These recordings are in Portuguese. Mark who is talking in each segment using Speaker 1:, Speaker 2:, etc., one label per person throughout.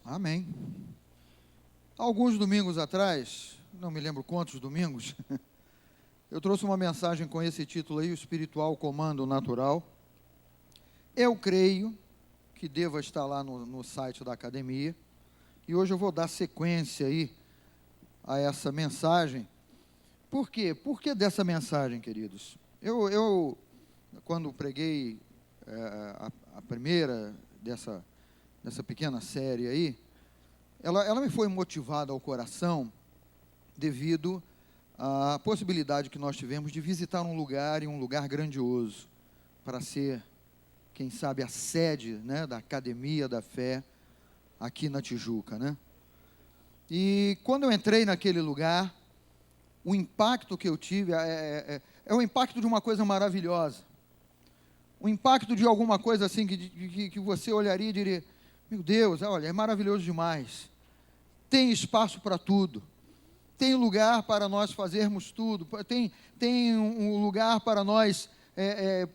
Speaker 1: Amém. Alguns domingos atrás, não me lembro quantos domingos, eu trouxe uma mensagem com esse título aí, o espiritual comando natural. Eu creio que deva estar lá no site da academia, e hoje eu vou dar sequência aí a essa mensagem. Por quê? Por que dessa mensagem, queridos? Eu quando preguei a primeira dessa pequena série aí, ela me foi motivada ao coração devido à possibilidade que nós tivemos de visitar um lugar, e um lugar grandioso, para ser, quem sabe, a sede, né, da Academia da Fé, aqui na Tijuca, né? E quando eu entrei naquele lugar, o impacto que eu tive é o impacto de uma coisa maravilhosa. O impacto de alguma coisa assim que você olharia e diria: meu Deus, olha, é maravilhoso demais. Tem espaço para tudo. Tem lugar para nós fazermos tudo. Tem um lugar para nós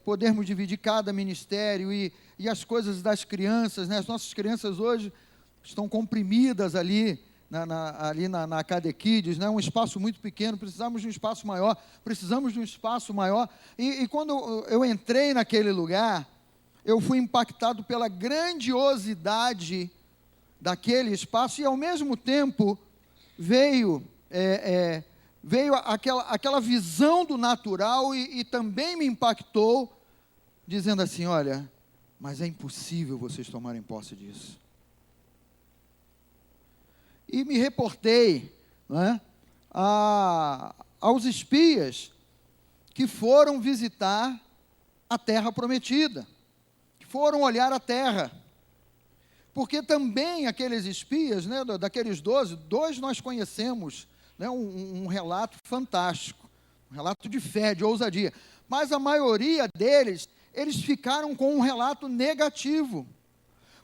Speaker 1: podermos dividir cada ministério e as coisas das crianças, né? As nossas crianças hoje estão comprimidas ali na Academy Kids, né? Um espaço muito pequeno. Precisamos de um espaço maior. E quando eu entrei naquele lugar, eu fui impactado pela grandiosidade daquele espaço, e ao mesmo tempo veio aquela visão do natural, e também me impactou, dizendo assim: olha, mas é impossível vocês tomarem posse disso. E me reportei, né, aos espias que foram visitar a terra prometida, que foram olhar a terra. Porque também aqueles espias, né, daqueles 12, dois nós conhecemos, né, um relato fantástico, um relato de fé, de ousadia. Mas a maioria deles, eles ficaram com um relato negativo.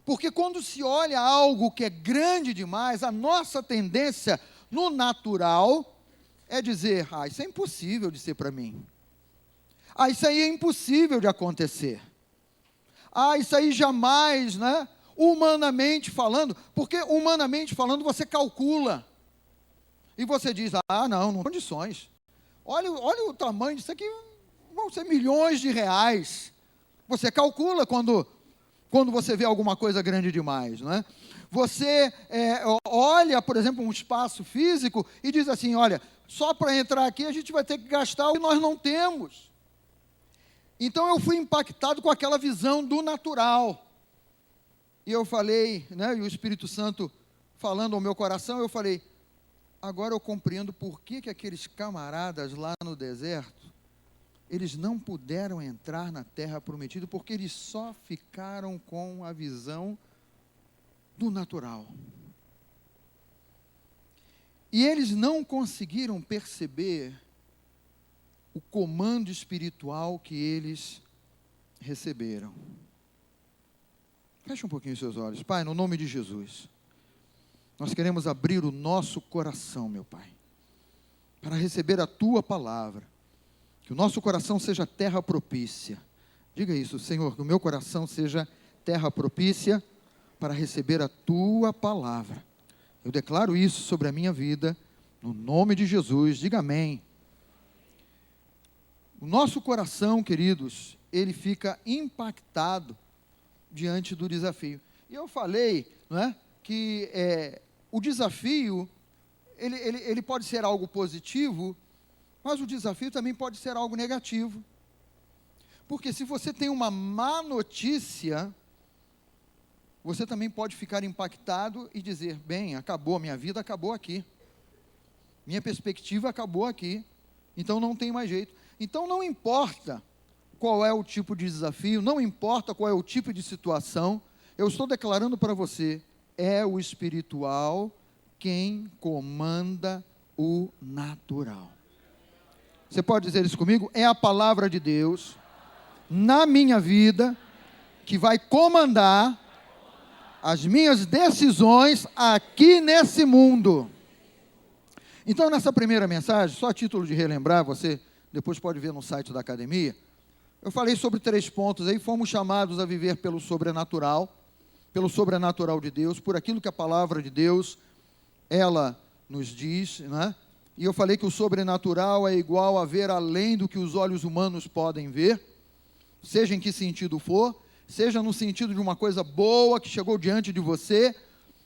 Speaker 1: Porque quando se olha algo que é grande demais, a nossa tendência no natural é dizer: isso é impossível de ser para mim. Isso aí é impossível de acontecer. Isso aí jamais, né? Humanamente falando, porque humanamente falando você calcula, e você diz: não tem condições, olha o tamanho disso aqui, vão ser milhões de reais. Você calcula quando você vê alguma coisa grande demais, não é? Você olha, por exemplo, um espaço físico e diz assim: olha, só para entrar aqui a gente vai ter que gastar o que nós não temos. Então eu fui impactado com aquela visão do natural. E eu falei, né, e o Espírito Santo falando ao meu coração, eu falei: agora eu compreendo por que aqueles camaradas lá no deserto, eles não puderam entrar na terra prometida, porque eles só ficaram com a visão do natural. E eles não conseguiram perceber o comando espiritual que eles receberam. Feche um pouquinho os seus olhos. Pai, no nome de Jesus, nós queremos abrir o nosso coração, meu Pai, para receber a Tua palavra. Que o nosso coração seja terra propícia. Diga isso: Senhor, que o meu coração seja terra propícia para receber a Tua palavra. Eu declaro isso sobre a minha vida, no nome de Jesus. Diga amém. O nosso coração, queridos, ele fica impactado diante do desafio. E eu falei, não é, que o desafio, ele pode ser algo positivo, mas o desafio também pode ser algo negativo. Porque se você tem uma má notícia, você também pode ficar impactado e dizer: bem, acabou, minha vida acabou aqui. Minha perspectiva acabou aqui. Então não tem mais jeito. Então não importa qual é o tipo de desafio, não importa qual é o tipo de situação, eu estou declarando para você: é o espiritual quem comanda o natural. Você pode dizer isso comigo? É a palavra de Deus na minha vida que vai comandar as minhas decisões aqui nesse mundo. Então, nessa primeira mensagem, só a título de relembrar, você depois pode ver no site da academia, eu falei sobre 3 pontos aí. Fomos chamados a viver pelo sobrenatural, pelo sobrenatural de Deus, por aquilo que a palavra de Deus, ela nos diz, né? E eu falei que o sobrenatural é igual a ver além do que os olhos humanos podem ver, seja em que sentido for, seja no sentido de uma coisa boa que chegou diante de você,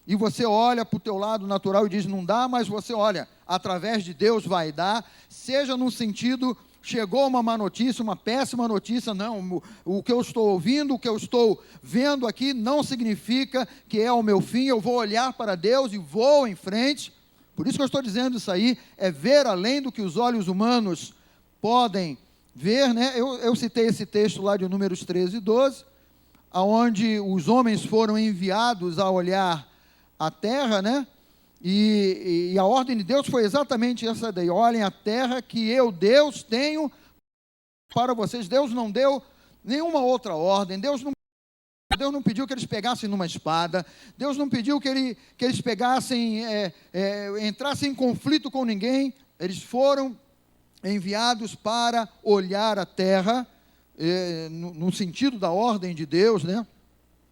Speaker 1: e você olha para o teu lado natural e diz, não dá, mas você olha, através de Deus vai dar, seja no sentido, chegou uma má notícia, uma péssima notícia, não, o que eu estou ouvindo, o que eu estou vendo aqui, não significa que é o meu fim, eu vou olhar para Deus e vou em frente. Por isso que eu estou dizendo isso aí, é ver além do que os olhos humanos podem ver, né? Eu citei esse texto lá de Números 13 e 12, onde os homens foram enviados a olhar a terra, né? E a ordem de Deus foi exatamente essa daí: olhem a terra que eu, Deus, tenho para vocês. Deus não deu nenhuma outra ordem, Deus não pediu que eles pegassem numa espada, Deus não pediu que eles pegassem, entrassem em conflito com ninguém. Eles foram enviados para olhar a terra, no sentido da ordem de Deus, né?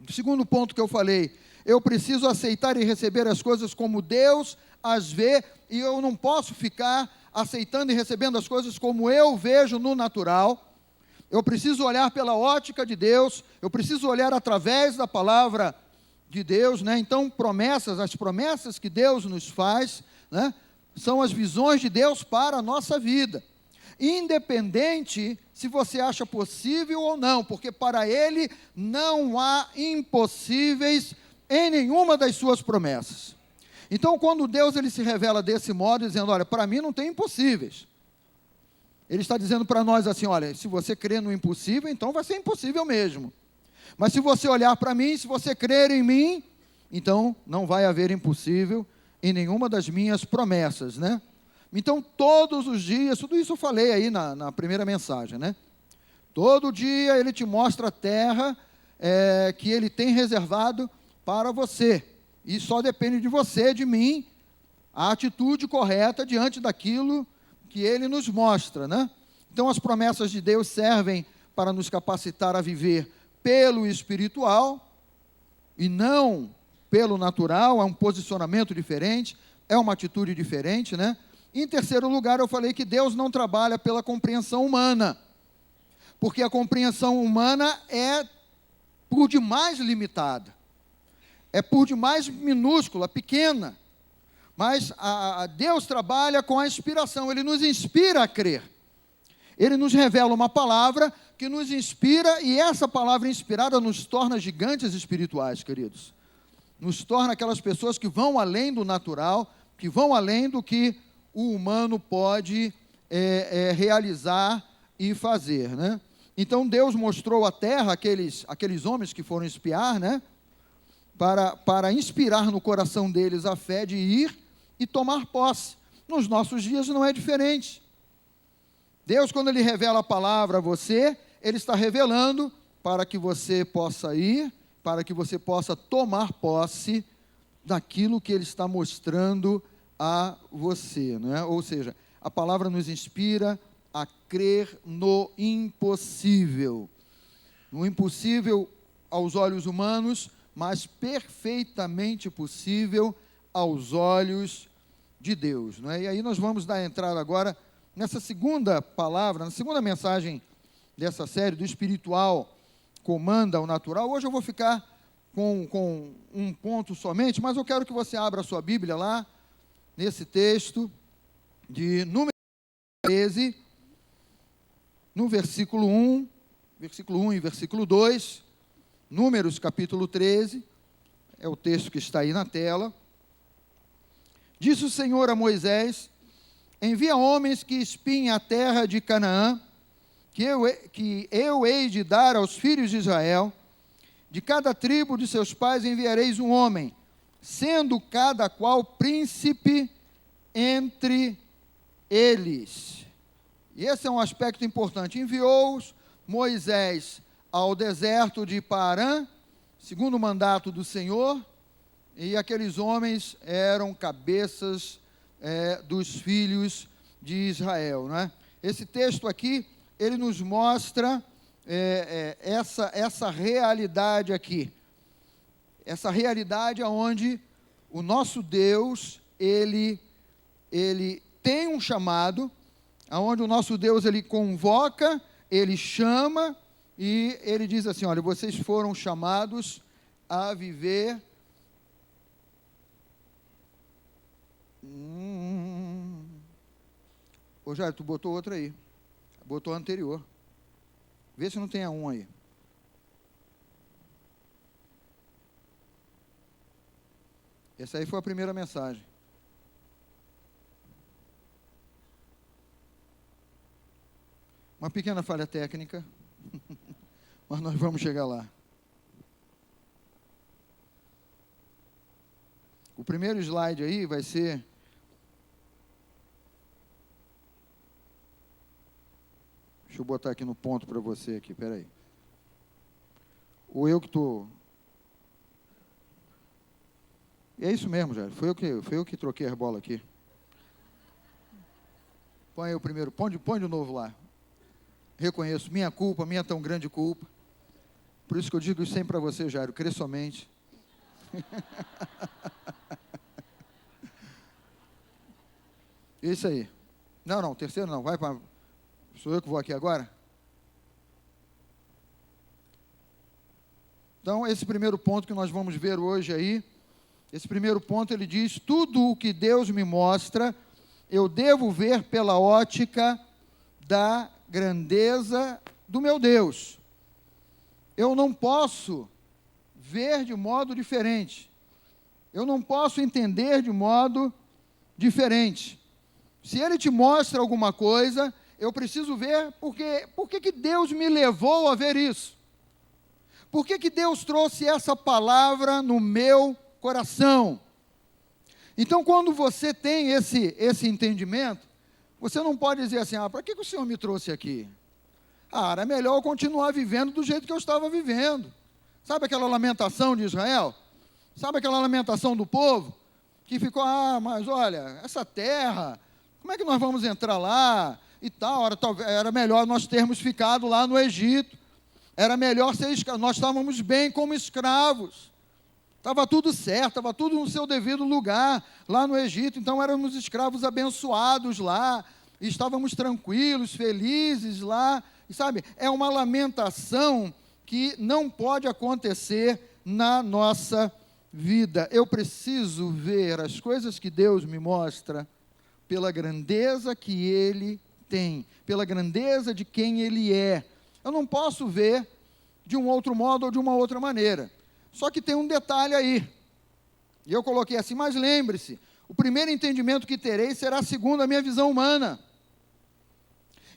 Speaker 1: O segundo ponto que eu falei, eu preciso aceitar e receber as coisas como Deus as vê, e eu não posso ficar aceitando e recebendo as coisas como eu vejo no natural. Eu preciso olhar pela ótica de Deus, eu preciso olhar através da palavra de Deus, né? Então, as promessas que Deus nos faz, né, são as visões de Deus para a nossa vida, independente se você acha possível ou não, porque para Ele não há impossíveis em nenhuma das suas promessas. Então, quando Deus ele se revela desse modo, dizendo, olha, para mim não tem impossíveis, Ele está dizendo para nós assim, olha, se você crer no impossível, então vai ser impossível mesmo. Mas se você olhar para mim, se você crer em mim, então não vai haver impossível em nenhuma das minhas promessas, né? Então, todos os dias, tudo isso eu falei aí na primeira mensagem, né? Todo dia Ele te mostra a terra que Ele tem reservado para você. E só depende de você, de mim, a atitude correta diante daquilo que Ele nos mostra, né? Então, as promessas de Deus servem para nos capacitar a viver pelo espiritual e não pelo natural. É um posicionamento diferente, é uma atitude diferente, né? Em terceiro lugar, eu falei que Deus não trabalha pela compreensão humana, porque a compreensão humana é por demais limitada, é por demais minúscula, pequena. Mas Deus trabalha com a inspiração, Ele nos inspira a crer. Ele nos revela uma palavra que nos inspira, e essa palavra inspirada nos torna gigantes espirituais, queridos. Nos torna aquelas pessoas que vão além do natural, que vão além do que o humano pode realizar e fazer, né? Então Deus mostrou à terra aqueles homens que foram espiar, né? Para inspirar no coração deles a fé de ir e tomar posse. Nos nossos dias não é diferente. Deus, quando Ele revela a palavra a você, Ele está revelando para que você possa ir, para que você possa tomar posse daquilo que Ele está mostrando a você, não é? Ou seja, a palavra nos inspira a crer no impossível. No impossível aos olhos humanos, mas perfeitamente possível aos olhos de Deus, não é? E aí nós vamos dar entrada agora nessa segunda palavra, na segunda mensagem dessa série, do espiritual comanda o natural. Hoje eu vou ficar com um ponto somente, mas eu quero que você abra a sua Bíblia lá, nesse texto de Números 13, no versículo 1 e versículo 2, Números capítulo 13, é o texto que está aí na tela. Disse o Senhor a Moisés: envia homens que espiem a terra de Canaã, que eu hei de dar aos filhos de Israel. De cada tribo de seus pais enviareis um homem, sendo cada qual príncipe entre eles. E esse é um aspecto importante. Enviou-os Moisés ao deserto de Paarã, segundo o mandato do Senhor, e aqueles homens eram cabeças dos filhos de Israel, não é? Esse texto aqui, ele nos mostra essa realidade aqui. essa realidade onde o nosso Deus, ele tem um chamado, onde o nosso Deus, ele convoca, ele chama, e ele diz assim, olha, vocês foram chamados a viver... Ô Jair, tu botou outra aí, botou a anterior, vê se não tem a 1 aí. Essa aí foi a primeira mensagem. Uma pequena falha técnica, mas nós vamos chegar lá. O primeiro slide aí vai ser... Deixa eu botar aqui no ponto para você aqui, peraí. Ou eu que estou... É isso mesmo, Jair. Foi eu que troquei a bola aqui. Põe aí o primeiro, põe de novo lá. Reconheço, minha culpa, minha tão grande culpa. Por isso que eu digo isso sempre para você, Jairo, crê somente. Isso aí. Não, terceiro não, vai para... Sou eu que vou aqui agora? Então, esse primeiro ponto que nós vamos ver hoje aí, esse primeiro ponto ele diz, tudo o que Deus me mostra, eu devo ver pela ótica da grandeza do meu Deus. Eu não posso ver de modo diferente. Eu não posso entender de modo diferente. Se Ele te mostra alguma coisa, eu preciso ver por que Deus me levou a ver isso. Por que Deus trouxe essa palavra no meu coração? Então, quando você tem esse entendimento, você não pode dizer assim, para que o Senhor me trouxe aqui? Era melhor eu continuar vivendo do jeito que eu estava vivendo. Sabe aquela lamentação de Israel? Sabe aquela lamentação do povo? Que ficou, mas olha, essa terra, como é que nós vamos entrar lá? E tal, era melhor nós termos ficado lá no Egito. Era melhor ser escravos. Nós estávamos bem como escravos. Estava tudo certo, estava tudo no seu devido lugar, lá no Egito. Então, éramos escravos abençoados lá. E estávamos tranquilos, felizes lá. E sabe, é uma lamentação que não pode acontecer na nossa vida. Eu preciso ver as coisas que Deus me mostra pela grandeza que Ele tem, pela grandeza de quem Ele é. Eu não posso ver de um outro modo ou de uma outra maneira. Só que tem um detalhe aí. E eu coloquei assim, mas lembre-se, o primeiro entendimento que terei será segundo a minha visão humana.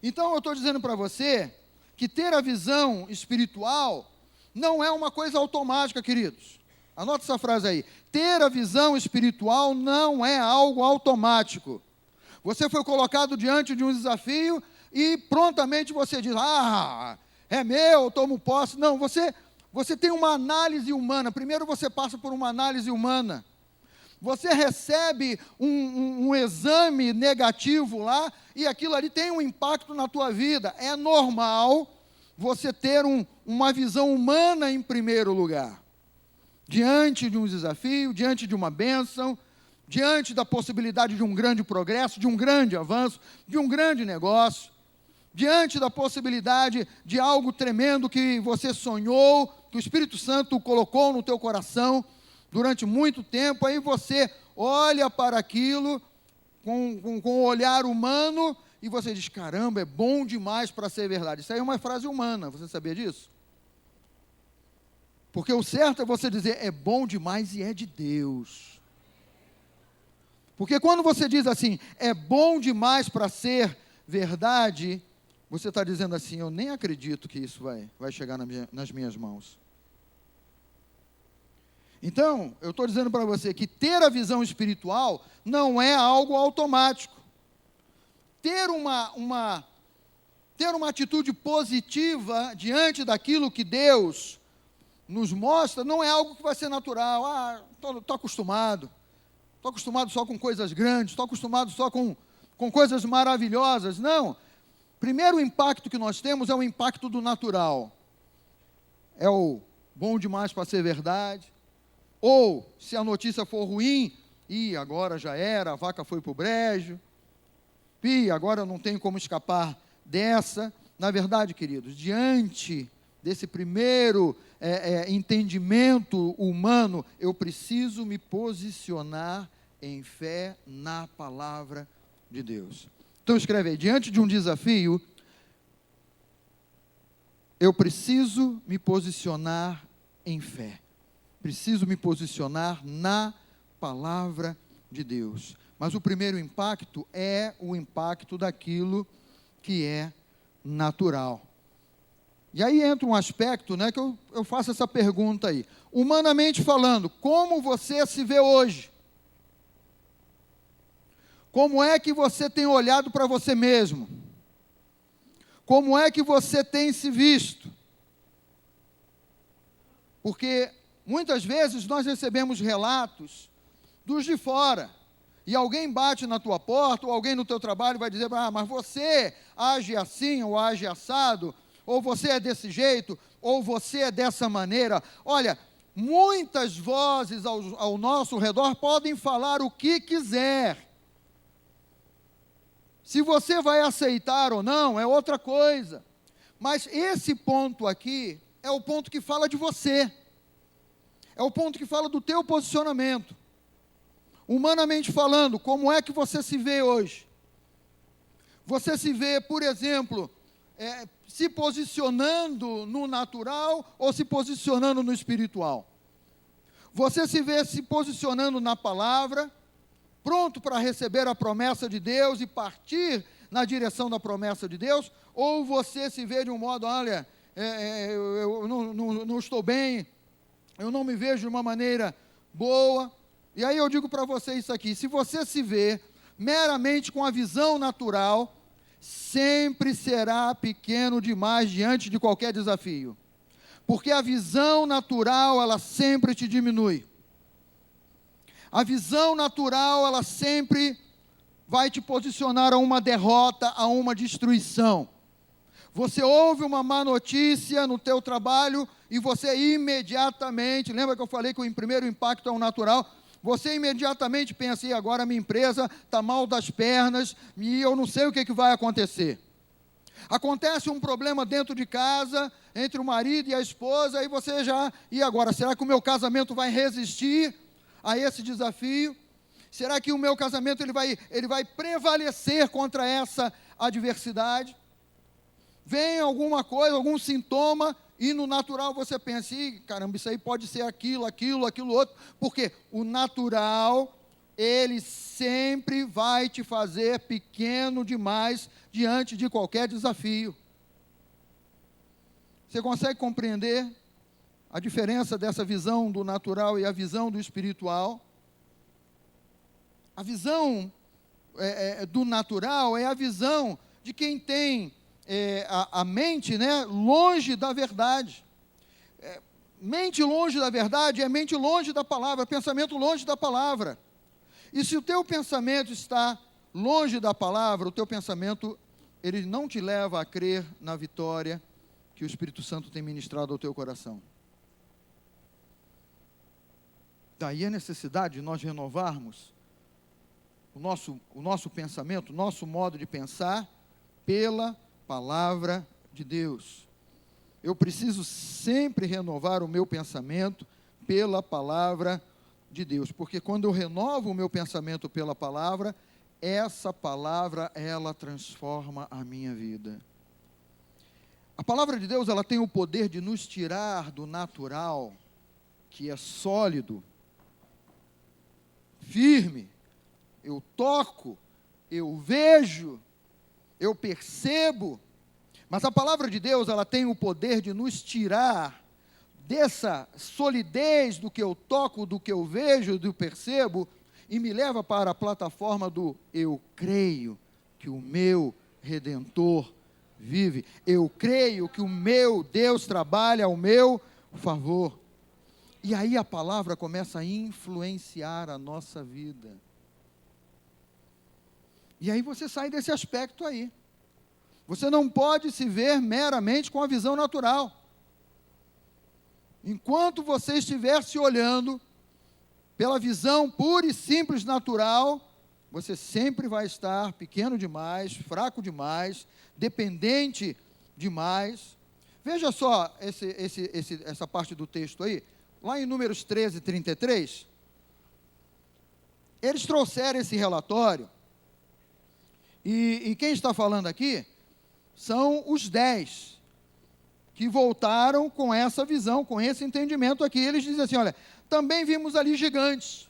Speaker 1: Então eu estou dizendo para você que ter a visão espiritual não é uma coisa automática, queridos. Anota essa frase aí. Ter a visão espiritual não é algo automático. Você foi colocado diante de um desafio e prontamente você diz, é meu, eu tomo posse. Não, você tem uma análise humana. Primeiro você passa por uma análise humana. Você recebe um exame negativo lá e aquilo ali tem um impacto na tua vida. É normal você ter uma visão humana em primeiro lugar. Diante de um desafio, diante de uma bênção, diante da possibilidade de um grande progresso, de um grande avanço, de um grande negócio, diante da possibilidade de algo tremendo que você sonhou, que o Espírito Santo colocou no teu coração durante muito tempo, aí você olha para aquilo com o olhar humano e você diz, caramba, é bom demais para ser verdade. Isso aí é uma frase humana, você sabia disso? Porque o certo é você dizer, é bom demais e é de Deus. Porque quando você diz assim, é bom demais para ser verdade, você está dizendo assim, eu nem acredito que isso vai chegar nas minhas mãos. Então, eu estou dizendo para você que ter a visão espiritual não é algo automático. Ter uma atitude positiva diante daquilo que Deus nos mostra não é algo que vai ser natural. Estou acostumado. Estou acostumado só com coisas grandes, estou acostumado só com coisas maravilhosas. Não. Primeiro impacto que nós temos é o impacto do natural. É o bom demais para ser verdade. Ou, se a notícia for ruim, agora já era, a vaca foi para o brejo, agora não tenho como escapar dessa. Na verdade, queridos, diante desse primeiro entendimento humano, eu preciso me posicionar em fé na palavra de Deus. Então escreve aí, diante de um desafio, eu preciso me posicionar em fé. Preciso me posicionar na palavra de Deus. Mas o primeiro impacto é o impacto daquilo que é natural. E aí entra um aspecto, né, que eu faço essa pergunta aí. Humanamente falando, como você se vê hoje? Como é que você tem olhado para você mesmo? Como é que você tem se visto? Porque muitas vezes nós recebemos relatos dos de fora, e alguém bate na tua porta, ou alguém no teu trabalho vai dizer, mas você age assim, ou age assado, ou você é desse jeito, ou você é dessa maneira. Olha, muitas vozes ao nosso redor podem falar o que quiser. Se você vai aceitar ou não, é outra coisa. Mas esse ponto aqui é o ponto que fala de você. É o ponto que fala do teu posicionamento. Humanamente falando, como é que você se vê hoje? Você se vê, por exemplo, se posicionando no natural ou se posicionando no espiritual? Você se vê se posicionando na palavra, pronto para receber a promessa de Deus e partir na direção da promessa de Deus? Ou você se vê de um modo, olha, eu não estou bem, eu não me vejo de uma maneira boa. E aí eu digo para você isso aqui, se você se vê meramente com a visão natural, sempre será pequeno demais diante de qualquer desafio. Porque a visão natural, ela sempre te diminui. A visão natural, ela sempre vai te posicionar a uma derrota, a uma destruição. Você ouve uma má notícia no teu trabalho e você imediatamente, lembra que eu falei que o primeiro impacto é o natural? Você imediatamente pensa, e agora a minha empresa está mal das pernas e eu não sei o que vai acontecer. Acontece um problema dentro de casa, entre o marido e a esposa, aí você e agora, será que o meu casamento vai resistir a esse desafio? Será que o meu casamento ele vai prevalecer contra essa adversidade? Vem alguma coisa, algum sintoma, e no natural você pensa, caramba, isso aí pode ser aquilo outro, porque o natural, ele sempre vai te fazer pequeno demais diante de qualquer desafio. Você consegue compreender a diferença dessa visão do natural e a visão do espiritual? A visão do natural é a visão de quem tem a mente, né, longe da verdade. Mente longe da verdade é mente longe da palavra, pensamento longe da palavra. E se o teu pensamento está longe da palavra, o teu pensamento, ele não te leva a crer na vitória que o Espírito Santo tem ministrado ao teu coração. Daí a necessidade de nós renovarmos o nosso pensamento, o nosso modo de pensar, pela palavra de Deus. Eu preciso sempre renovar o meu pensamento pela palavra de Deus, porque quando eu renovo o meu pensamento pela palavra, essa palavra, ela transforma a minha vida. A palavra de Deus, ela tem o poder de nos tirar do natural, que é sólido, firme. Eu toco, eu vejo, eu percebo, mas a palavra de Deus, ela tem o poder de nos tirar dessa solidez do que eu toco, do que eu vejo, do que eu percebo, e me leva para a plataforma do eu creio que o meu Redentor vive, eu creio que o meu Deus trabalha ao meu favor. E aí a palavra começa a influenciar a nossa vida. E aí você sai desse aspecto aí. Você não pode se ver meramente com a visão natural. Enquanto você estiver se olhando pela visão pura e simples natural, você sempre vai estar pequeno demais, fraco demais, dependente demais. Veja só essa parte do texto aí, lá em Números 13, 33, eles trouxeram esse relatório, e quem está falando aqui são os 10, que voltaram com essa visão, com esse entendimento aqui. Eles dizem assim, olha, também vimos ali gigantes.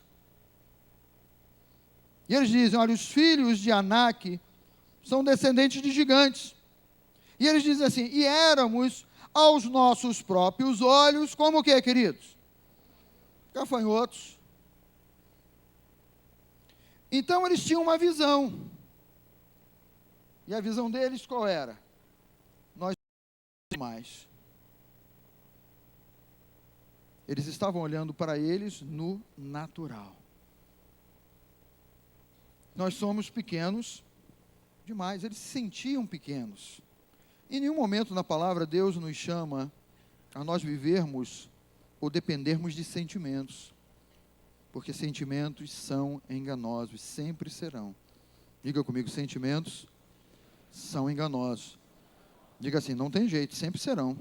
Speaker 1: E eles dizem, olha, os filhos de Anak são descendentes de gigantes. E eles dizem assim, e éramos aos nossos próprios olhos, como o que, queridos? Gafanhotos. Então eles tinham uma visão. E a visão deles qual era? Nós somos mais. Eles estavam olhando para eles no natural. Nós somos pequenos demais. Eles se sentiam pequenos. Em nenhum momento na palavra Deus nos chama a nós vivermos ou dependermos de sentimentos. Porque sentimentos são enganosos, sempre serão. Diga comigo, sentimentos são enganosos. Diga assim, não tem jeito, sempre serão.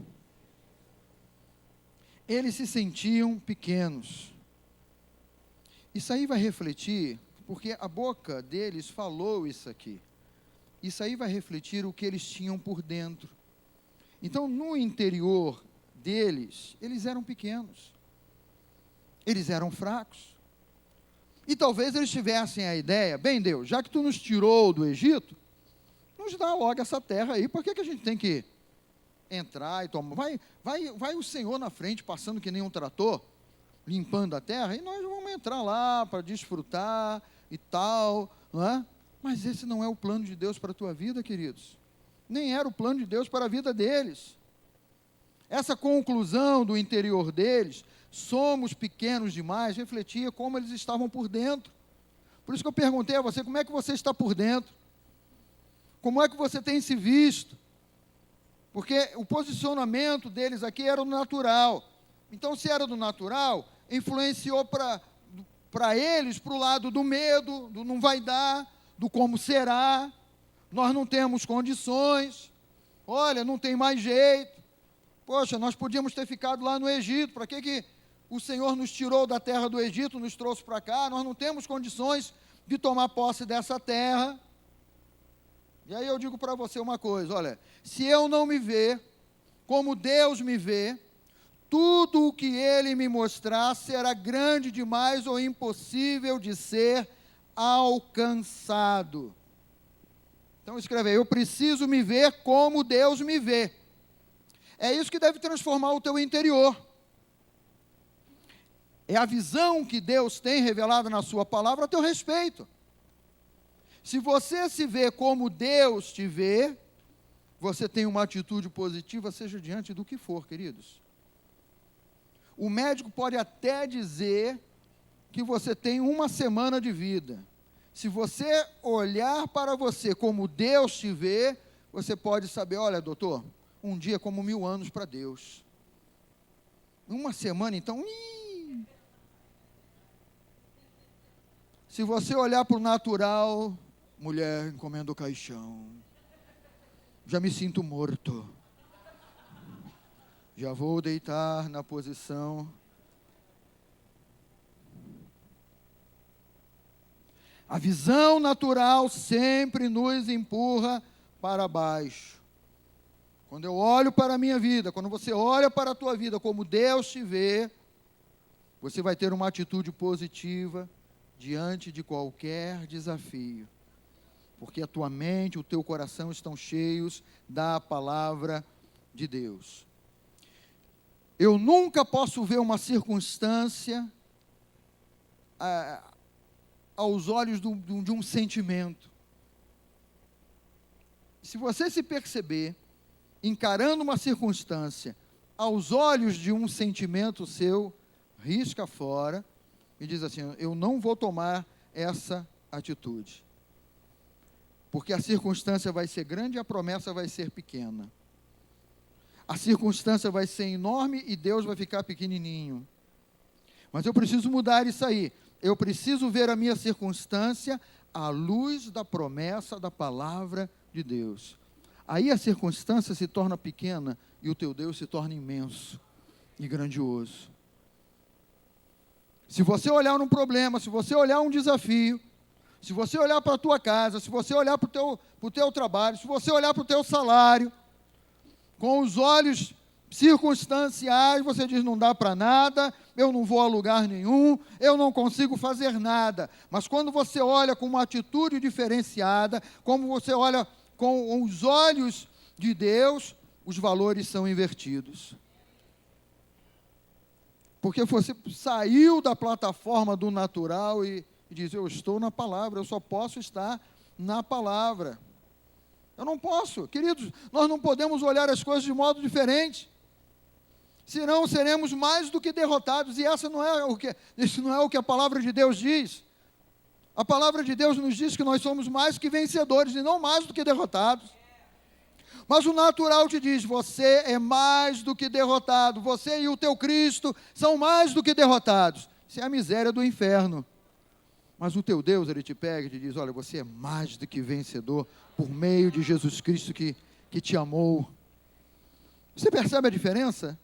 Speaker 1: Eles se sentiam pequenos. Isso aí vai refletir, porque a boca deles falou isso aqui. Isso aí vai refletir o que eles tinham por dentro. Então, no interior deles, eles eram pequenos. Eles eram fracos. E talvez eles tivessem a ideia, bem Deus, já que tu nos tirou do Egito, nos dá logo essa terra aí, por que a gente tem que entrar e tomar? Vai o Senhor na frente, passando que nem um trator, limpando a terra, e nós vamos entrar lá para desfrutar e tal, não é? Mas esse não é o plano de Deus para a tua vida, queridos. Nem era o plano de Deus para a vida deles. Essa conclusão do interior deles, somos pequenos demais, refletia como eles estavam por dentro. Por isso que eu perguntei a você, como é que você está por dentro? Como é que você tem se visto? Porque o posicionamento deles aqui era o natural. Então, se era do natural, influenciou para eles, para o lado do medo, do não vai dar, do como será, nós não temos condições, olha, não tem mais jeito. Poxa, nós podíamos ter ficado lá no Egito, para que o Senhor nos tirou da terra do Egito, nos trouxe para cá? Nós não temos condições de tomar posse dessa terra. E aí eu digo para você uma coisa, olha, se eu não me ver como Deus me vê, tudo o que Ele me mostrar será grande demais ou impossível de ser alcançado. Então escreve aí, eu preciso me ver como Deus me vê. É isso que deve transformar o teu interior. É a visão que Deus tem revelado na sua palavra a teu respeito. Se você se vê como Deus te vê, você tem uma atitude positiva, seja diante do que for, queridos. O médico pode até dizer que você tem uma semana de vida. Se você olhar para você como Deus te vê, você pode saber, olha, doutor, um dia é como 1000 anos para Deus. Uma semana, então, Se você olhar para o natural, mulher, encomenda o caixão. Já me sinto morto. Já vou deitar na posição. A visão natural sempre nos empurra para baixo. Quando eu olho para a minha vida, quando você olha para a tua vida como Deus te vê, você vai ter uma atitude positiva diante de qualquer desafio. Porque a tua mente, o teu coração estão cheios da palavra de Deus. Eu nunca posso ver uma circunstância aos olhos de um sentimento. Se você se perceber encarando uma circunstância aos olhos de um sentimento seu, risca fora e diz assim, eu não vou tomar essa atitude. Porque a circunstância vai ser grande e a promessa vai ser pequena. A circunstância vai ser enorme e Deus vai ficar pequenininho. Mas eu preciso mudar isso aí. Eu preciso ver a minha circunstância à luz da promessa da palavra de Deus. Aí a circunstância se torna pequena e o teu Deus se torna imenso e grandioso. Se você olhar um problema, se você olhar um desafio, se você olhar para a tua casa, se você olhar para o teu trabalho, se você olhar para o teu salário, com os olhos circunstanciais, você diz, não dá para nada, eu não vou a lugar nenhum, eu não consigo fazer nada. Mas quando você olha com uma atitude diferenciada, como você olha com os olhos de Deus, os valores são invertidos. Porque você saiu da plataforma do natural e diz, eu estou na palavra, eu só posso estar na palavra. Eu não posso, queridos, nós não podemos olhar as coisas de modo diferente, senão seremos mais do que derrotados, e isso não é o que a palavra de Deus diz. A palavra de Deus nos diz que nós somos mais que vencedores, e não mais do que derrotados. Mas o natural te diz, você é mais do que derrotado, você e o teu Cristo são mais do que derrotados. Isso é a miséria do inferno. Mas o teu Deus, ele te pega e te diz, olha, você é mais do que vencedor por meio de Jesus Cristo que te amou. Você percebe a diferença?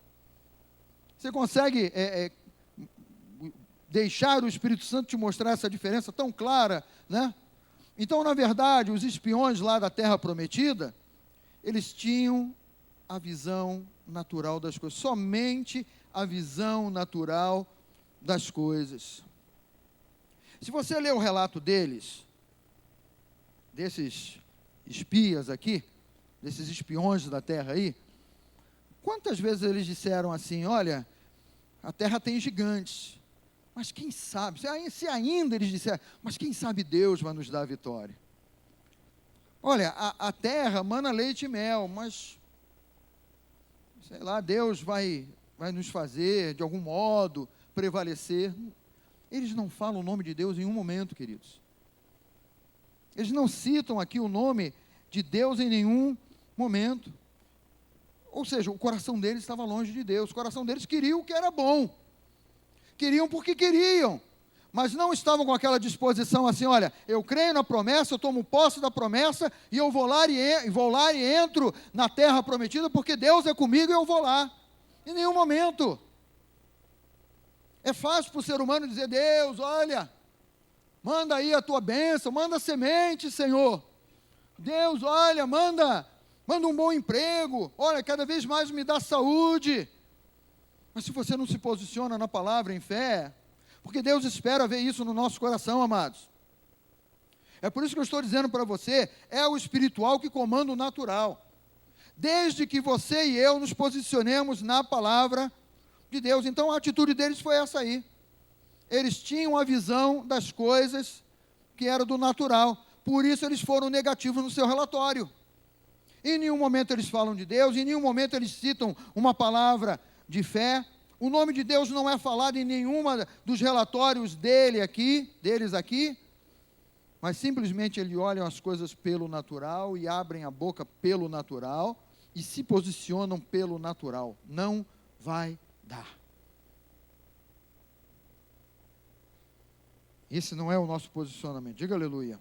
Speaker 1: Você consegue deixar o Espírito Santo te mostrar essa diferença tão clara, né? Então, na verdade, os espiões lá da Terra Prometida, eles tinham a visão natural das coisas, somente a visão natural das coisas. Se você ler o relato deles, desses espias aqui, desses espiões da terra aí, quantas vezes eles disseram assim, olha, a terra tem gigantes, mas quem sabe, se ainda eles disseram, mas quem sabe Deus vai nos dar a vitória. Olha, a terra mana leite e mel, mas, sei lá, Deus vai nos fazer, de algum modo, prevalecer. Eles não falam o nome de Deus em um momento, queridos. Eles não citam aqui o nome de Deus em nenhum momento. Ou seja, o coração deles estava longe de Deus. O coração deles queria o que era bom. Queriam porque queriam. Mas não estavam com aquela disposição assim, olha, eu creio na promessa, eu tomo posse da promessa, e eu vou lá e entro na terra prometida, porque Deus é comigo e eu vou lá. Em nenhum momento. É fácil para o ser humano dizer, Deus, olha, manda aí a tua bênção, manda semente, Senhor. Deus, olha, manda um bom emprego, olha, cada vez mais me dá saúde. Mas se você não se posiciona na palavra em fé, porque Deus espera ver isso no nosso coração, amados. É por isso que eu estou dizendo para você, é o espiritual que comanda o natural. Desde que você e eu nos posicionemos na palavra de Deus. Então a atitude deles foi essa aí. Eles tinham a visão das coisas que era do natural. Por isso eles foram negativos no seu relatório. Em nenhum momento eles falam de Deus, em nenhum momento eles citam uma palavra de fé. O nome de Deus não é falado em nenhuma dos relatórios deles aqui, mas simplesmente eles olham as coisas pelo natural e abrem a boca pelo natural e se posicionam pelo natural. Não vai dar. Esse não é o nosso posicionamento. Diga aleluia.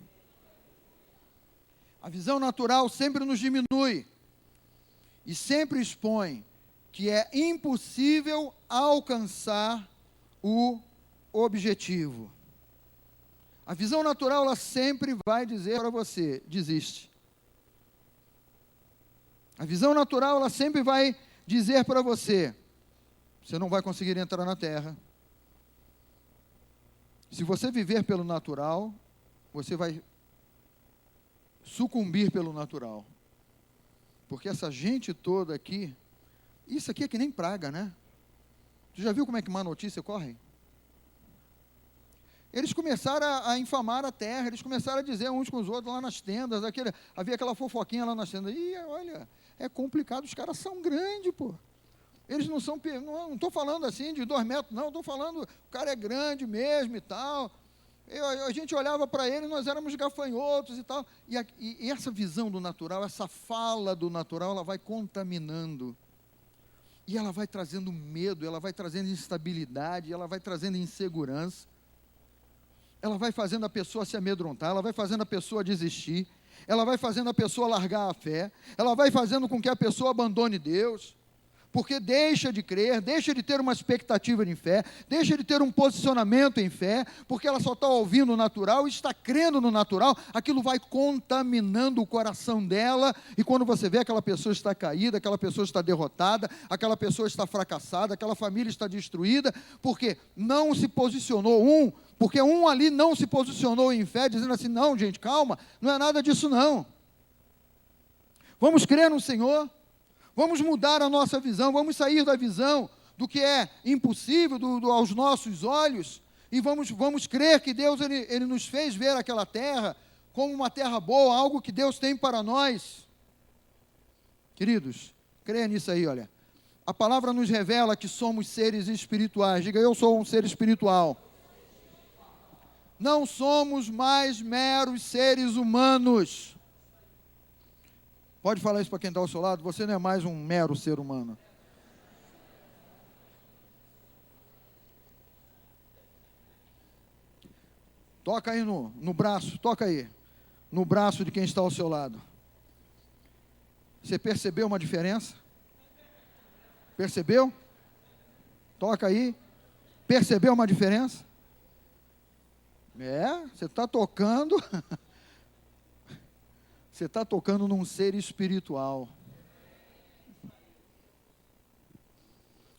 Speaker 1: A visão natural sempre nos diminui e sempre expõe que é impossível alcançar o objetivo. A visão natural, ela sempre vai dizer para você, desiste. A visão natural, ela sempre vai dizer para você, você não vai conseguir entrar na terra. Se você viver pelo natural, você vai sucumbir pelo natural. Porque essa gente toda aqui, isso aqui é que nem praga, né? Tu já viu como é que má notícia corre? Eles começaram a infamar a terra, eles começaram a dizer uns com os outros lá nas tendas, havia aquela fofoquinha lá nas tendas. Ih, olha, é complicado, os caras são grandes, pô. Eles não estou falando assim de 2 metros, não, estou falando, o cara é grande mesmo e tal. A gente olhava para ele, nós éramos gafanhotos e tal. E essa visão do natural, essa fala do natural, ela vai contaminando. E ela vai trazendo medo, ela vai trazendo instabilidade, ela vai trazendo insegurança. Ela vai fazendo a pessoa se amedrontar, ela vai fazendo a pessoa desistir, ela vai fazendo a pessoa largar a fé, ela vai fazendo com que a pessoa abandone Deus, porque deixa de crer, deixa de ter uma expectativa de fé, deixa de ter um posicionamento em fé, porque ela só está ouvindo o natural e está crendo no natural, aquilo vai contaminando o coração dela, e quando você vê, aquela pessoa está caída, aquela pessoa está derrotada, aquela pessoa está fracassada, aquela família está destruída, porque não se posicionou porque um ali não se posicionou em fé, dizendo assim, não gente, calma, não é nada disso não, vamos crer no Senhor, vamos mudar a nossa visão, vamos sair da visão do que é impossível aos nossos olhos, e vamos crer que Deus ele nos fez ver aquela terra como uma terra boa, algo que Deus tem para nós. Queridos, creia nisso aí, olha. A palavra nos revela que somos seres espirituais. Diga, eu sou um ser espiritual. Não somos mais meros seres humanos. Pode falar isso para quem está ao seu lado? Você não é mais um mero ser humano. Toca aí no braço, toca aí. No braço de quem está ao seu lado. Você percebeu uma diferença? Percebeu? Toca aí. Percebeu uma diferença? Você está tocando. Você está tocando num ser espiritual.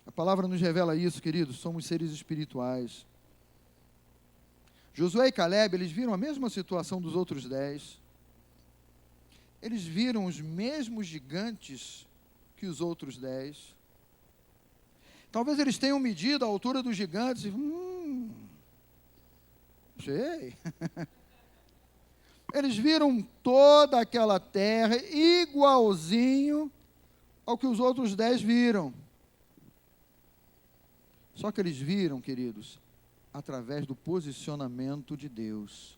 Speaker 1: A palavra nos revela isso, queridos, somos seres espirituais. Josué e Caleb, eles viram a mesma situação dos outros 10. Eles viram os mesmos gigantes que os outros 10. Talvez eles tenham medido a altura dos gigantes. Sei. Eles viram toda aquela terra igualzinho ao que os outros 10 viram. Só que eles viram, queridos, através do posicionamento de Deus.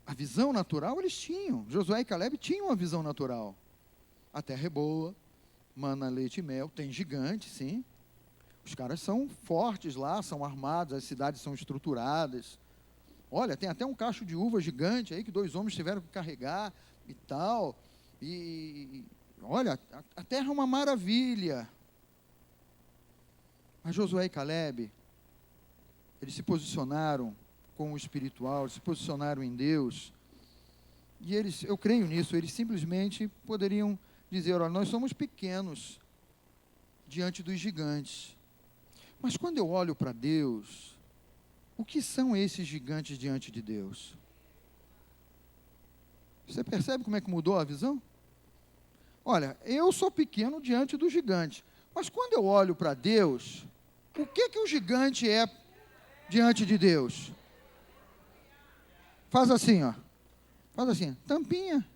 Speaker 1: A visão natural eles tinham. Josué e Caleb tinham uma visão natural. A terra é boa, mana, leite e mel, tem gigante, sim. Os caras são fortes lá, são armados, as cidades são estruturadas. Olha, tem até um cacho de uva gigante aí que 2 homens tiveram que carregar e tal. E olha, a terra é uma maravilha. Mas Josué e Caleb, eles se posicionaram com o espiritual, eles se posicionaram em Deus. E eles, eu creio nisso, eles simplesmente poderiam dizer, olha, nós somos pequenos diante dos gigantes. Mas quando eu olho para Deus, o que são esses gigantes diante de Deus? Você percebe como é que mudou a visão? Olha, eu sou pequeno diante do gigante, mas quando eu olho para Deus, o que o gigante é diante de Deus? Faz assim, ó. Faz assim, tampinha.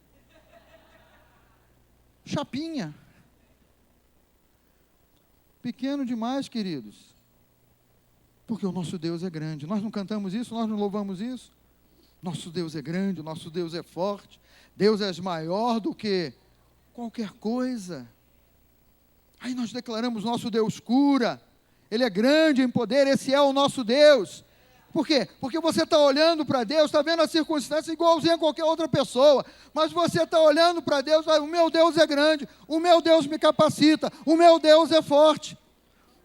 Speaker 1: Chapinha. Pequeno demais, queridos. Porque o nosso Deus é grande. Nós não cantamos isso, nós não louvamos isso. Nosso Deus é grande, nosso Deus é forte. Deus é maior do que qualquer coisa. Aí nós declaramos, nosso Deus cura. Ele é grande em poder, esse é o nosso Deus. Por quê? Porque você está olhando para Deus, está vendo a circunstância igualzinha a qualquer outra pessoa, mas você está olhando para Deus, o meu Deus é grande, o meu Deus me capacita, o meu Deus é forte.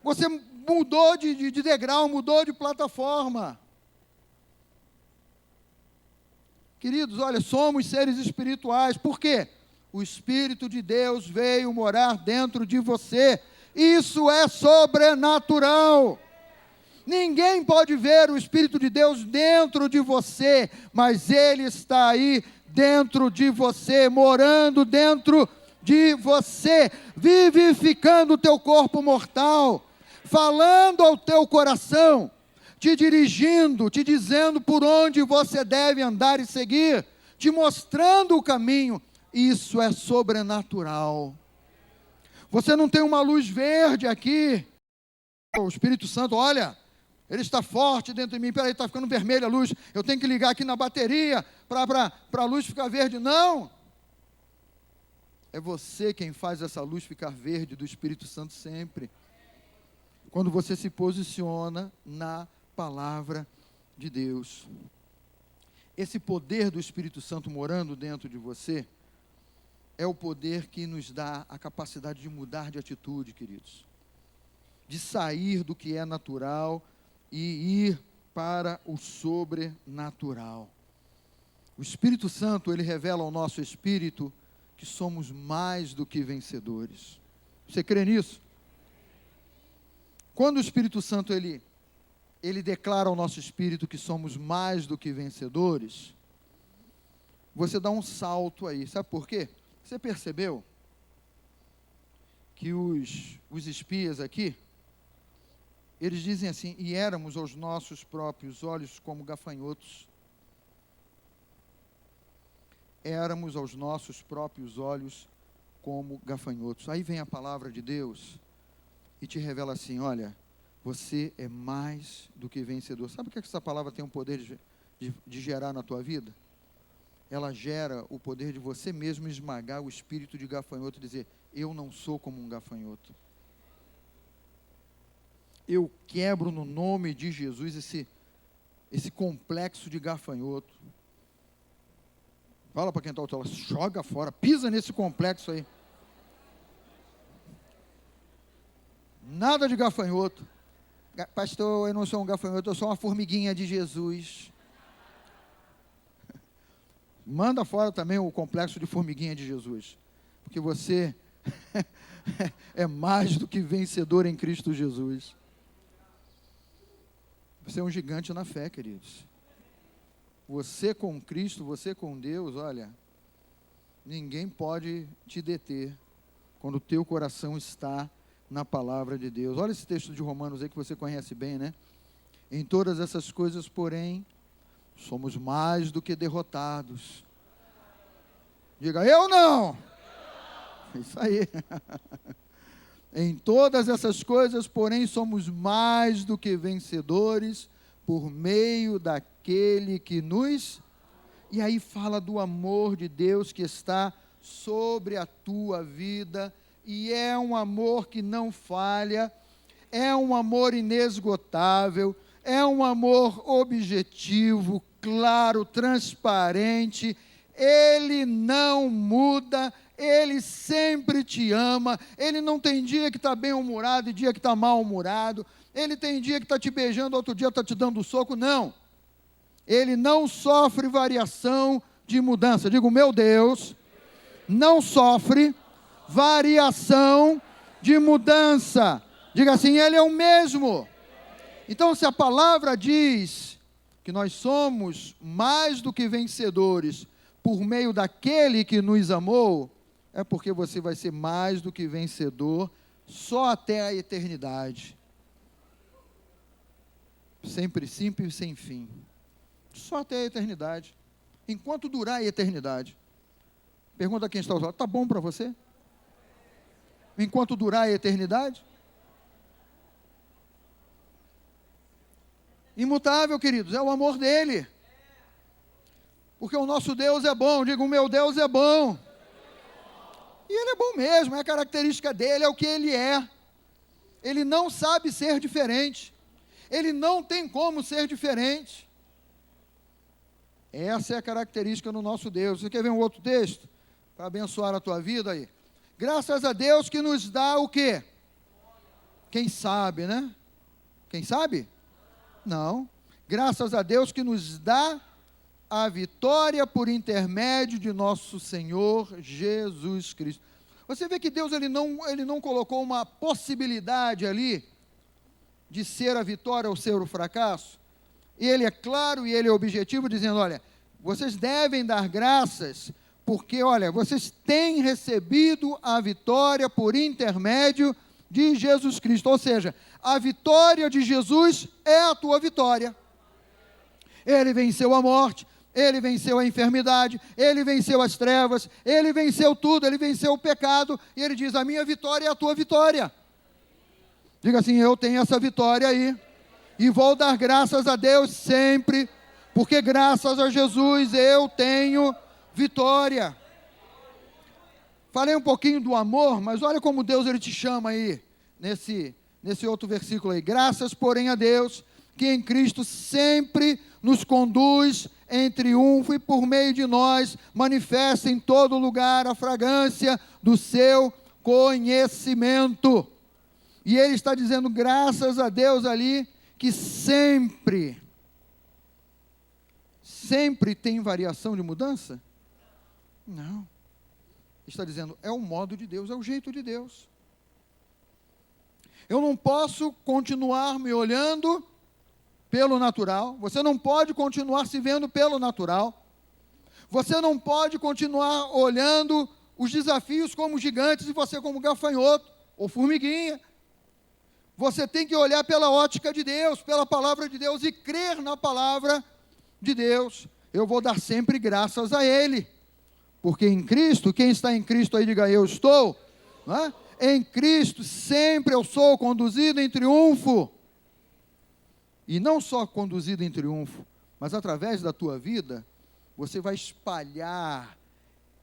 Speaker 1: Você mudou de degrau, mudou de plataforma. Queridos, olha, somos seres espirituais. Por quê? O Espírito de Deus veio morar dentro de você. Isso é sobrenatural. Ninguém pode ver o Espírito de Deus dentro de você, mas Ele está aí dentro de você, morando dentro de você, vivificando o teu corpo mortal, falando ao teu coração, te dirigindo, te dizendo por onde você deve andar e seguir, te mostrando o caminho. Isso é sobrenatural. Você não tem uma luz verde aqui. O Espírito Santo, olha, ele está forte dentro de mim. Peraí, está ficando vermelha a luz. Eu tenho que ligar aqui na bateria para a luz ficar verde. Não. É você quem faz essa luz ficar verde do Espírito Santo sempre. Quando você se posiciona na palavra de Deus. Esse poder do Espírito Santo morando dentro de você é o poder que nos dá a capacidade de mudar de atitude, queridos. De sair do que é natural e ir para o sobrenatural. O Espírito Santo, ele revela ao nosso espírito que somos mais do que vencedores. Você crê nisso? Quando o Espírito Santo, ele declara ao nosso espírito que somos mais do que vencedores, você dá um salto aí. Sabe por quê? Você percebeu que os espias aqui, eles dizem assim: e éramos aos nossos próprios olhos como gafanhotos. Éramos aos nossos próprios olhos como gafanhotos. Aí vem a palavra de Deus e te revela assim: olha, você é mais do que vencedor. Sabe o que essa palavra tem o poder de gerar na tua vida? Ela gera o poder de você mesmo esmagar o espírito de gafanhoto e dizer: eu não sou como um gafanhoto. Eu quebro no nome de Jesus esse complexo de gafanhoto. Fala para quem está ao teu lado, joga fora, pisa nesse complexo aí. Nada de gafanhoto. Pastor, eu não sou um gafanhoto, eu sou uma formiguinha de Jesus. Manda fora também o complexo de formiguinha de Jesus. Porque você é mais do que vencedor em Cristo Jesus. Você é um gigante na fé, queridos. Você com Cristo, você com Deus, olha, ninguém pode te deter quando o teu coração está na palavra de Deus. Olha esse texto de Romanos aí que você conhece bem, né? Em todas essas coisas, porém, somos mais do que derrotados. Diga, eu não! Isso aí. Em todas essas coisas, porém, somos mais do que vencedores por meio daquele que nos... E aí fala do amor de Deus que está sobre a tua vida, e é um amor que não falha, é um amor inesgotável, é um amor objetivo, claro, transparente, ele não muda, ele sempre te ama, ele não tem dia que está bem-humorado e dia que está mal-humorado, ele tem dia que está te beijando, outro dia está te dando soco, não. Ele não sofre variação de mudança. Digo, meu Deus, não sofre variação de mudança. Diga assim, ele é o mesmo. Então, se a palavra diz que nós somos mais do que vencedores por meio daquele que nos amou, é porque você vai ser mais do que vencedor só até a eternidade. Sem princípio e sem fim. Só até a eternidade. Enquanto durar a eternidade. Pergunta a quem está ao lado, está bom para você? Enquanto durar a eternidade? Imutável, queridos, é o amor dele. Porque o nosso Deus é bom, digo, o meu Deus é bom. E ele é bom mesmo, é a característica dele, é o que ele é. Ele não sabe ser diferente. Ele não tem como ser diferente. Essa é a característica do nosso Deus. Você quer ver um outro texto? Para abençoar a tua vida aí. Graças a Deus que nos dá o quê? Quem sabe, né? Quem sabe? Não. Graças a Deus que nos dá a vitória por intermédio de nosso Senhor Jesus Cristo. Você vê que Deus ele não colocou uma possibilidade ali de ser a vitória ou ser o fracasso. E ele é claro e ele é objetivo, dizendo, olha, vocês devem dar graças, porque, olha, vocês têm recebido a vitória por intermédio de Jesus Cristo. Ou seja, a vitória de Jesus é a tua vitória. Ele venceu a morte, ele venceu a enfermidade, ele venceu as trevas, ele venceu tudo, ele venceu o pecado, e ele diz, a minha vitória é a tua vitória. Diga assim, eu tenho essa vitória aí. E vou dar graças a Deus sempre, porque graças a Jesus eu tenho vitória. Falei um pouquinho do amor, mas olha como Deus ele te chama aí, nesse outro versículo aí. Graças, porém, a Deus, que em Cristo sempre nos conduz em triunfo e por meio de nós manifesta em todo lugar a fragrância do seu conhecimento. E ele está dizendo, graças a Deus ali, que sempre tem variação de mudança? Não. Está dizendo, é o modo de Deus, é o jeito de Deus. Eu não posso continuar me olhando pelo natural, você não pode continuar se vendo pelo natural, você não pode continuar olhando os desafios como gigantes e você como gafanhoto ou formiguinha. Você tem que olhar pela ótica de Deus, pela palavra de Deus e crer na palavra de Deus. Eu vou dar sempre graças a Ele. Porque em Cristo, quem está em Cristo aí, diga eu estou, não é? Em Cristo sempre eu sou conduzido em triunfo. E não só conduzido em triunfo, mas através da tua vida, você vai espalhar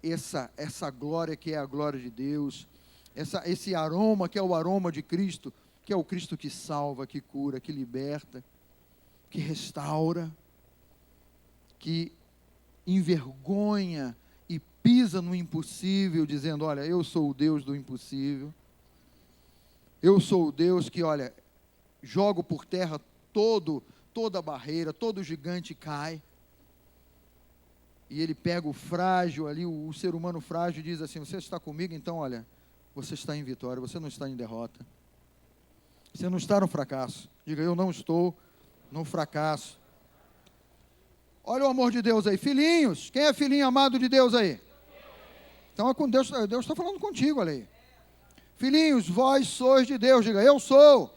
Speaker 1: essa glória que é a glória de Deus, esse aroma que é o aroma de Cristo, que é o Cristo que salva, que cura, que liberta, que restaura, que envergonha e pisa no impossível, dizendo, olha, eu sou o Deus do impossível, eu sou o Deus que, olha, jogo por terra toda a barreira, todo gigante cai, e ele pega o frágil ali, o ser humano frágil, e diz assim, você está comigo, então, olha, você está em vitória, você não está em derrota, você não está no fracasso, diga, eu não estou no fracasso. Olha o amor de Deus aí. Filhinhos, quem é filhinho amado de Deus aí? Então é com Deus, Deus está falando contigo, olha aí. Filhinhos, vós sois de Deus, diga, eu sou.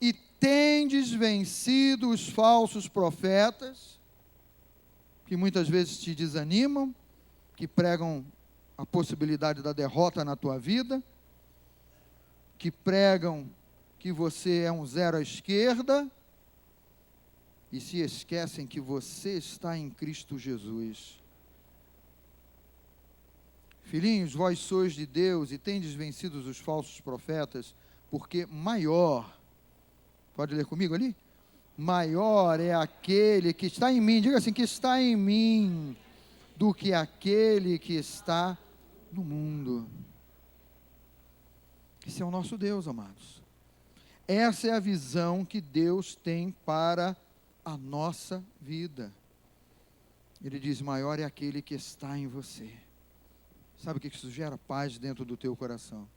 Speaker 1: E tendes vencido os falsos profetas, que muitas vezes te desanimam, que pregam a possibilidade da derrota na tua vida, que pregam que você é um zero à esquerda, e se esquecem que você está em Cristo Jesus. Filhinhos, vós sois de Deus e tendes vencido os falsos profetas, porque maior, pode ler comigo ali? Maior é aquele que está em mim, diga assim, que está em mim, do que aquele que está no mundo. Esse é o nosso Deus, amados. Essa é a visão que Deus tem para a nossa vida. Ele diz, maior é aquele que está em você. Sabe o que isso gera? Paz dentro do teu coração.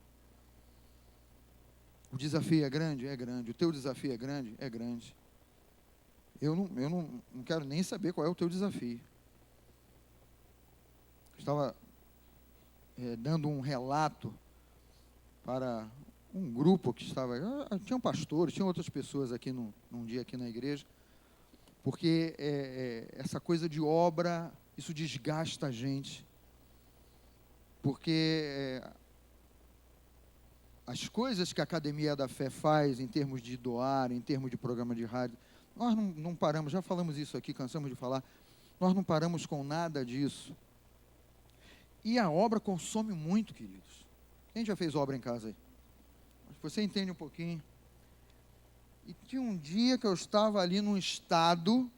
Speaker 1: O desafio é grande? É grande. O teu desafio é grande? É grande. Eu não quero nem saber qual é o teu desafio. Estava dando um relato para um grupo que estava... tinham pastores, tinham outras pessoas aqui num dia aqui na igreja, porque essa coisa de obra, isso desgasta a gente, porque as coisas que a Academia da Fé faz em termos de doar, em termos de programa de rádio, nós não paramos, já falamos isso aqui, cansamos de falar, nós não paramos com nada disso. E a obra consome muito, queridos. Quem já fez obra em casa aí? Você entende um pouquinho. E tinha um dia que eu estava ali num estado,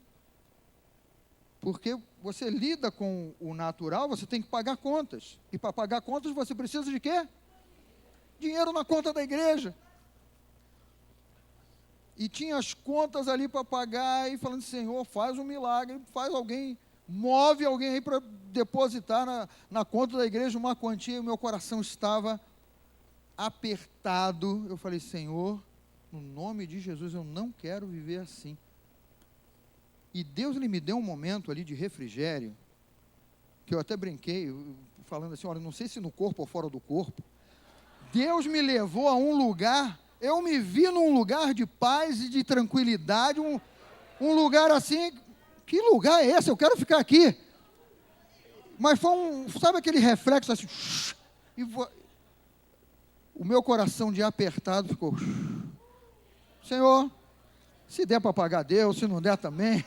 Speaker 1: porque você lida com o natural, você tem que pagar contas. E para pagar contas você precisa de quê? Dinheiro na conta da igreja. E tinha as contas ali para pagar, e falando, Senhor, faz um milagre, faz alguém, move alguém aí para depositar na conta da igreja uma quantia, e o meu coração estava apertado. Eu falei, Senhor, no nome de Jesus, eu não quero viver assim. E Deus me deu um momento ali de refrigério, que eu até brinquei, falando assim, olha, não sei se no corpo ou fora do corpo, Deus me levou a um lugar, eu me vi num lugar de paz e de tranquilidade, um lugar assim, que lugar é esse? Eu quero ficar aqui. Mas foi sabe aquele reflexo assim, o meu coração de apertado ficou, Senhor, se der para pagar, Deus, se não der também.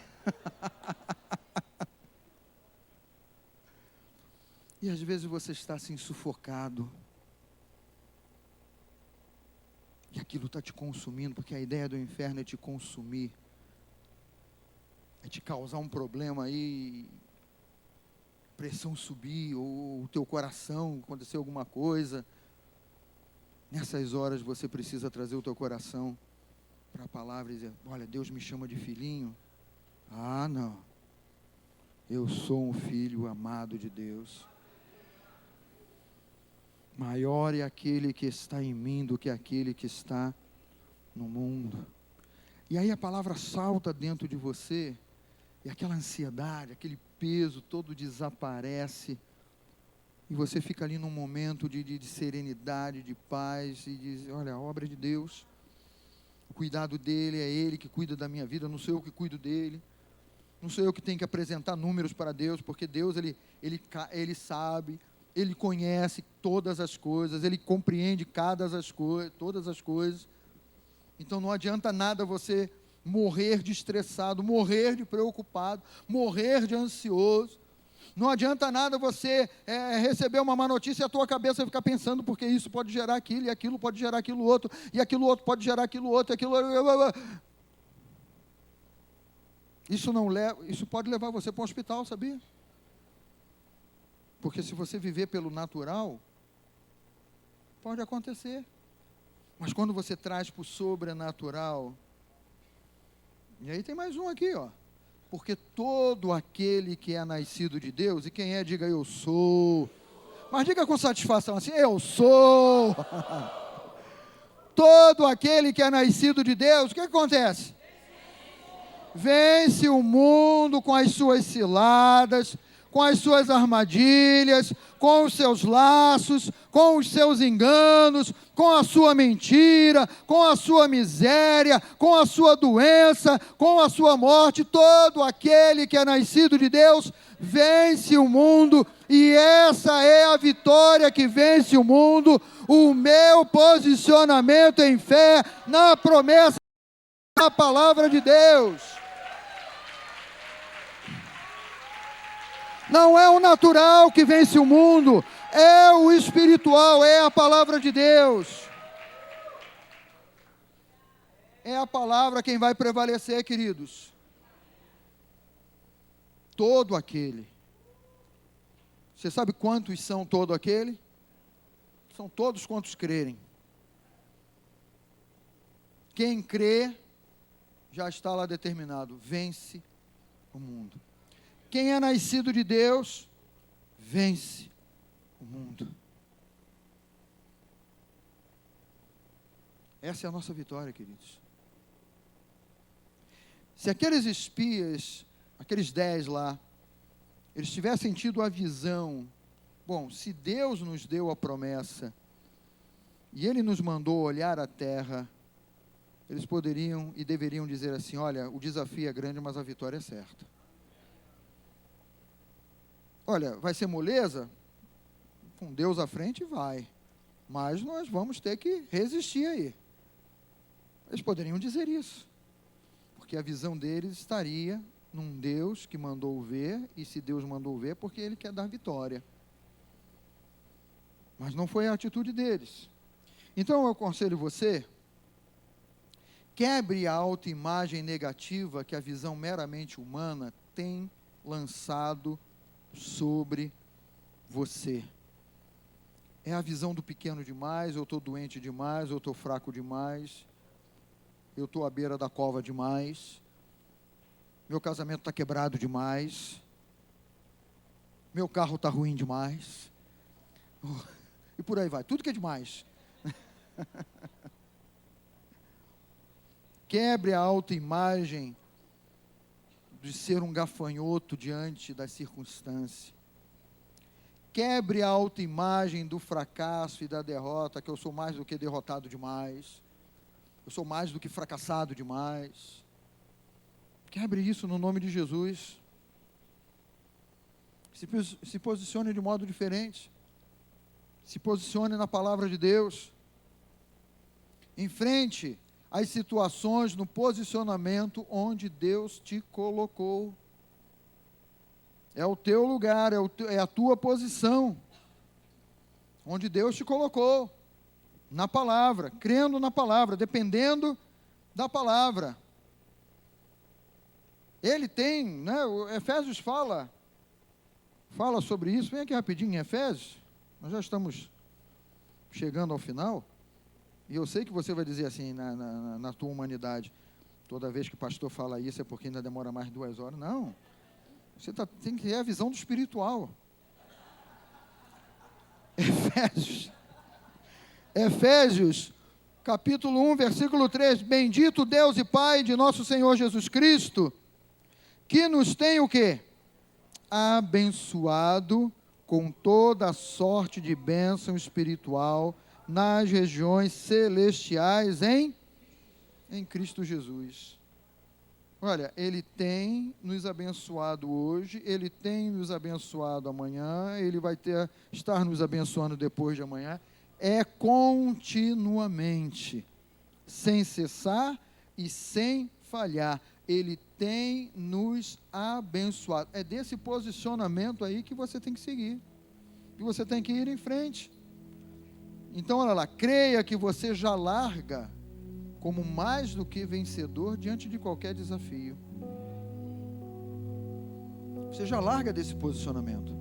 Speaker 1: E às vezes você está assim sufocado. E aquilo está te consumindo, porque a ideia do inferno é te consumir. É te causar um problema aí, pressão subir, ou o teu coração, acontecer alguma coisa. Nessas horas você precisa trazer o teu coração para a palavra e dizer: olha, Deus me chama de filhinho. Ah, não. Eu sou um filho amado de Deus. Maior é aquele que está em mim do que aquele que está no mundo. E aí a palavra salta dentro de você, e aquela ansiedade, aquele peso todo desaparece, e você fica ali num momento de serenidade, de paz, e diz: olha, a obra de Deus, o cuidado dele, é Ele que cuida da minha vida, não sou eu que cuido dele, não sou eu que tenho que apresentar números para Deus, porque Deus, Ele sabe, Ele conhece todas as coisas, Ele compreende todas as coisas. Então não adianta nada você morrer de estressado, morrer de preocupado, morrer de ansioso. Não adianta nada você receber uma má notícia e a tua cabeça ficar pensando, porque isso pode gerar aquilo, e aquilo pode gerar aquilo outro, e aquilo outro pode gerar aquilo outro, e aquilo... Isso pode levar você para o hospital, sabia? Porque se você viver pelo natural, pode acontecer. Mas quando você traz para o sobrenatural, e aí tem mais um aqui, ó. Porque todo aquele que é nascido de Deus, e quem é, diga eu sou. Mas diga com satisfação assim: eu sou. Todo aquele que é nascido de Deus, o que acontece? Vence o mundo com as suas ciladas, com as suas armadilhas, com os seus laços, com os seus enganos, com a sua mentira, com a sua miséria, com a sua doença, com a sua morte. Todo aquele que é nascido de Deus vence o mundo, e essa é a vitória que vence o mundo. O meu posicionamento em fé na promessa da palavra de Deus. Não é o natural que vence o mundo, é o espiritual, é a palavra de Deus. É a palavra quem vai prevalecer, queridos. Todo aquele. Você sabe quantos são todo aquele? São todos quantos crerem. Quem crê, já está lá determinado, vence o mundo. Quem é nascido de Deus, vence o mundo. Essa é a nossa vitória, queridos. Se aqueles espias, aqueles 10 lá, eles tivessem tido a visão, bom, se Deus nos deu a promessa, e Ele nos mandou olhar a terra, eles poderiam e deveriam dizer assim: olha, o desafio é grande, mas a vitória é certa. Olha, vai ser moleza? Com Deus à frente, vai. Mas nós vamos ter que resistir aí. Eles poderiam dizer isso. Porque a visão deles estaria num Deus que mandou ver, e se Deus mandou ver, porque Ele quer dar vitória. Mas não foi a atitude deles. Então eu aconselho você, quebre a autoimagem negativa que a visão meramente humana tem lançado sobre você. É a visão do pequeno demais, eu estou doente demais, eu estou fraco demais, eu estou à beira da cova demais, meu casamento está quebrado demais, meu carro está ruim demais, e por aí vai, tudo que é demais. Quebre a autoimagem de ser um gafanhoto diante das circunstâncias. Quebre a autoimagem do fracasso e da derrota, que eu sou mais do que derrotado demais, eu sou mais do que fracassado demais. Quebre isso no nome de Jesus. Se posicione de modo diferente. Se posicione na palavra de Deus. Enfrente as situações no posicionamento onde Deus te colocou. É o teu lugar, é a tua posição, onde Deus te colocou, na palavra, crendo na palavra, dependendo da palavra. Ele tem, né, o Efésios fala sobre isso. Vem aqui rapidinho em Efésios, nós já estamos chegando ao final, e eu sei que você vai dizer assim, na tua humanidade, toda vez que o pastor fala isso é porque ainda demora mais 2 horas. Não, você tem que ter a visão do espiritual. Efésios, capítulo 1, versículo 3, bendito Deus e Pai de nosso Senhor Jesus Cristo, que nos tem o quê? Abençoado com toda a sorte de bênção espiritual nas regiões celestiais em Cristo Jesus. Olha, Ele tem nos abençoado hoje, Ele tem nos abençoado amanhã, Ele vai estar nos abençoando depois de amanhã, é continuamente, sem cessar e sem falhar. Ele tem nos abençoado. É desse posicionamento aí que você tem que seguir, que você tem que ir em frente. Então, olha lá, creia que você já larga como mais do que vencedor diante de qualquer desafio. Você já larga desse posicionamento.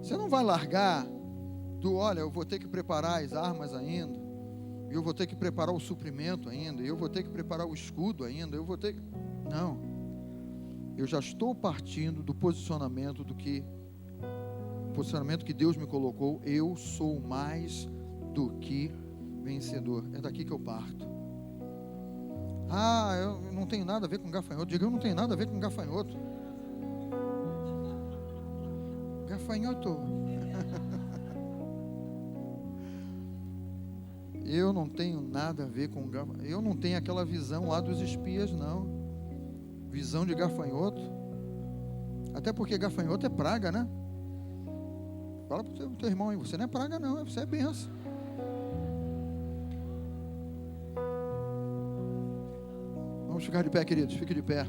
Speaker 1: Você não vai largar olha, eu vou ter que preparar as armas ainda, eu vou ter que preparar o suprimento ainda, eu vou ter que preparar o escudo ainda, não, eu já estou partindo do posicionamento que Deus me colocou. Eu sou mais do que vencedor. É daqui que eu parto. Eu não tenho nada a ver com gafanhoto. Diga, eu não tenho nada a ver com gafanhoto. Gafanhoto. Eu não tenho nada a ver com gafanhoto. Eu não tenho aquela visão lá dos espias, não. Visão de gafanhoto. Até porque gafanhoto é praga, né? Fala para o teu irmão aí, você não é praga não, você é benção. Vamos ficar de pé, queridos, fique de pé.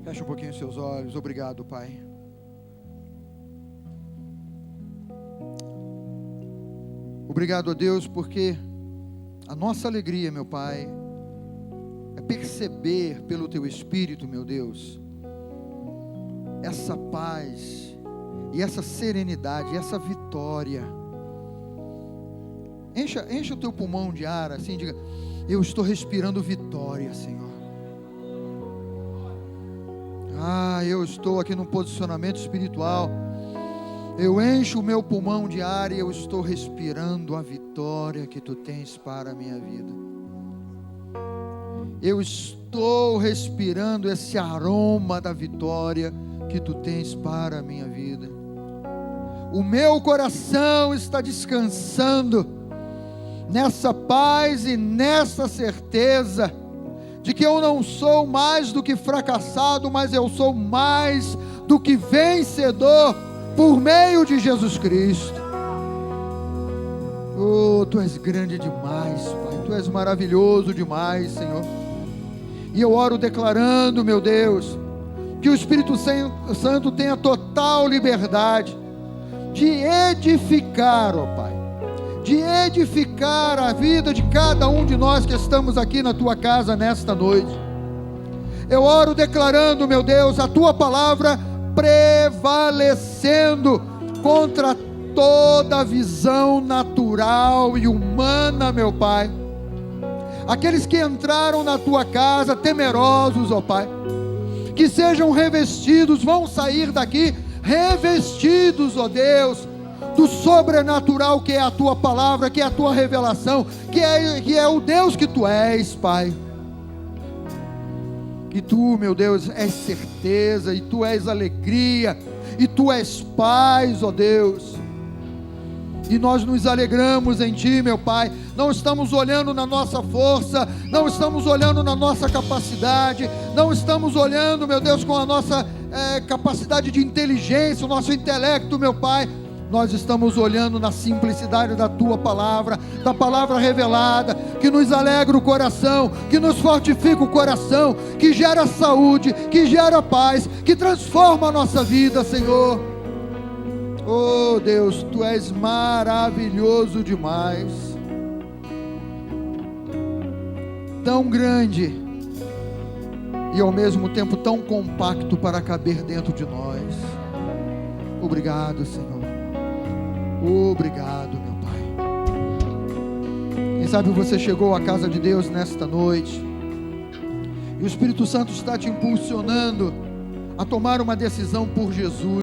Speaker 1: Feche um pouquinho os seus olhos. Obrigado, Pai. Obrigado a Deus, porque a nossa alegria, meu Pai, é perceber pelo Teu Espírito, meu Deus, essa paz e essa serenidade, essa vitória. Encha o teu pulmão de ar, assim, diga, eu estou respirando vitória, Senhor. Eu estou aqui num posicionamento espiritual. Eu encho o meu pulmão de ar e eu estou respirando a vitória que Tu tens para a minha vida. Eu estou respirando esse aroma da vitória que Tu tens para a minha vida. O meu coração está descansando nessa paz e nessa certeza de que eu não sou mais do que fracassado, mas eu sou mais do que vencedor por meio de Jesus Cristo. Tu és grande demais, Pai, Tu és maravilhoso demais, Senhor. E eu oro declarando, meu Deus, que o Espírito Santo tenha total liberdade de edificar, ó Pai, de edificar a vida de cada um de nós que estamos aqui na Tua casa nesta noite. Eu oro declarando, meu Deus, a Tua palavra prevalecendo contra toda visão natural e humana, meu Pai. Aqueles que entraram na Tua casa temerosos, ó Pai, que sejam revestidos, vão sair daqui revestidos, ó Deus, do sobrenatural que é a Tua palavra, que é a Tua revelação, que é o Deus que Tu és, Pai. Que Tu, meu Deus, és certeza, e Tu és alegria, e Tu és paz, ó Deus. e nós nos alegramos em Ti, meu Pai. Não estamos olhando na nossa força, não estamos olhando na nossa capacidade, não estamos olhando, meu Deus, com a nossa capacidade de inteligência, o nosso intelecto, meu Pai. Nós estamos olhando na simplicidade da Tua palavra, da palavra revelada, que nos alegra o coração, que nos fortifica o coração, que gera saúde, que gera paz, que transforma a nossa vida, Senhor. Oh Deus, Tu és maravilhoso demais, tão grande e ao mesmo tempo tão compacto para caber dentro de nós. Obrigado, Senhor. Obrigado, meu Pai. Quem sabe você chegou à casa de Deus nesta noite e o Espírito Santo está te impulsionando a tomar uma decisão por Jesus.